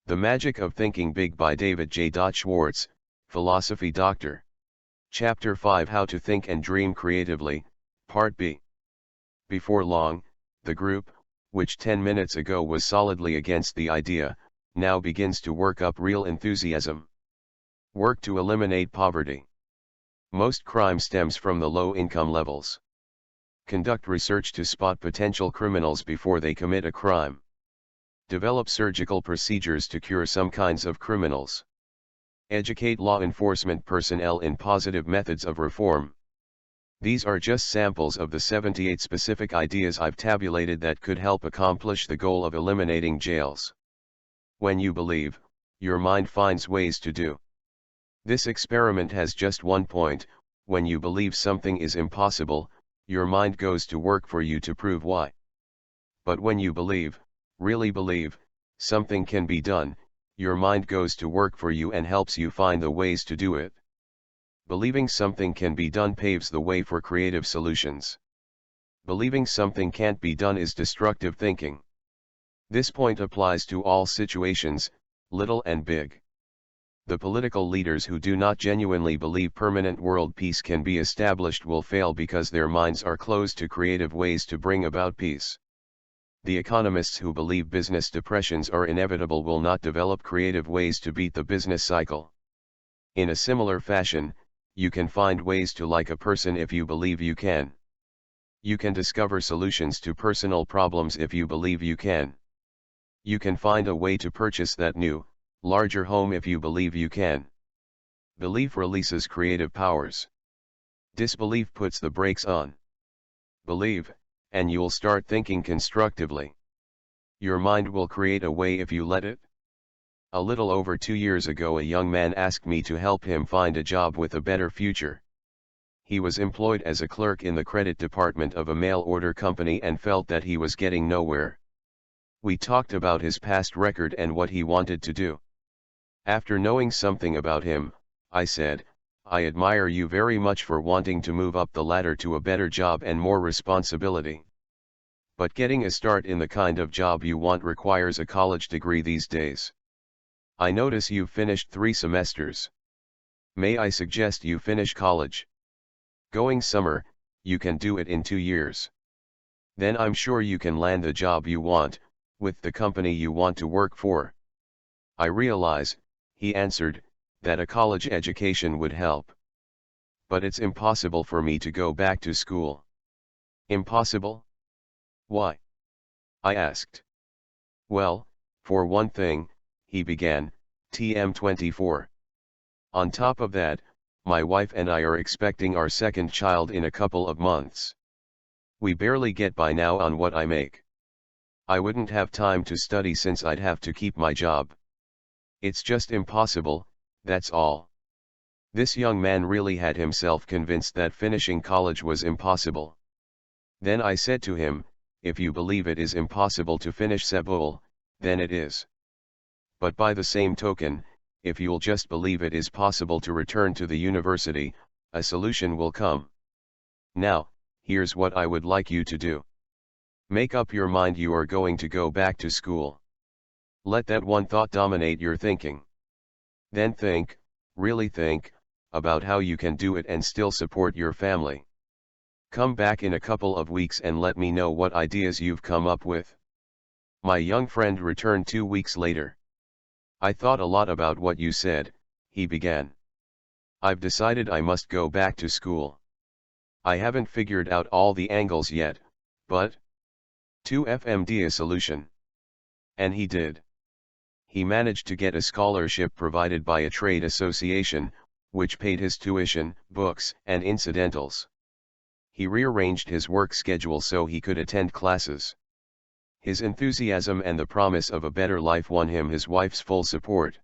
The Magic of Thinking Big by David J. Schwartz, Philosophy Doctor. Chapter 5 How to Think and Dream Creatively, Part B. Before long, the group, which 10 minutes ago was solidly against the idea, now begins to work up real enthusiasm. Work to eliminate poverty. Most crime stems from the low income levels. Conduct research to spot potential criminals before they commit a crime. Develop surgical procedures to cure some kinds of criminals. Educate law enforcement personnel in positive methods of reform. These are just samples of the 78 specific ideas I've tabulated that could help accomplish the goal of eliminating jails. When you believe, your mind finds ways to do. This experiment has just one point: when you believe something is impossible, your mind goes to work for you to prove why. But when you believe, really believe, something can be done, your mind goes to work for you and helps you find the ways to do it. Believing something can be done paves the way for creative solutions. Believing something can't be done is destructive thinking. This point applies to all situations, little and big. The political leaders who do not genuinely believe permanent world peace can be established will fail because their minds are closed to creative ways to bring about peace. The economists who believe business depressions are inevitable will not develop creative ways to beat the business cycle. In a similar fashion, you can find ways to like a person if you believe you can. You can discover solutions to personal problems if you believe you can. You can find a way to purchase that new, larger home if you believe you can. Belief releases creative powers. Disbelief puts the brakes on. Believe, and you'll start thinking constructively. Your mind will create a way if you let it. A little over 2 years ago, a young man asked me to help him find a job with a better future. He was employed as a clerk in the credit department of a mail order company and felt that he was getting nowhere. We talked about his past record and what he wanted to do. After knowing something about him, I said, "I admire you very much for wanting to move up the ladder to a better job and more responsibility. But getting a start in the kind of job you want requires a college degree these days. I notice you've finished 3 semesters. May I suggest you finish college? Going summer, you can do it in 2 years. Then I'm sure you can land the job you want, with the company you want to work for." I realize, he answered, that a college education would help. But it's impossible for me to go back to school. Impossible? Why? I asked. Well, for one thing, he began, TM24. On top of that, my wife and I are expecting our second child in a couple of months. We barely get by now on what I make. I wouldn't have time to study since I'd have to keep my job. It's just impossible, that's all. This young man really had himself convinced that finishing college was impossible. Then I said to him, "If you believe it is impossible to finish Seoul, then it is. But by the same token, if you'll just believe it is possible to return to the university, a solution will come. Now, here's what I would like you to do. Make up your mind you are going to go back to school. Let that one thought dominate your thinking. Then think, really think, about how you can do it and still support your family. Come back in a couple of weeks and let me know what ideas you've come up with." My young friend returned 2 weeks later. "I thought a lot about what you said," he began. "I've decided I must go back to school. I haven't figured out all the angles yet, but 2FMD a solution." And he did. He managed to get a scholarship provided by a trade association, which paid his tuition, books, and incidentals. He rearranged his work schedule so he could attend classes. His enthusiasm and the promise of a better life won him his wife's full support.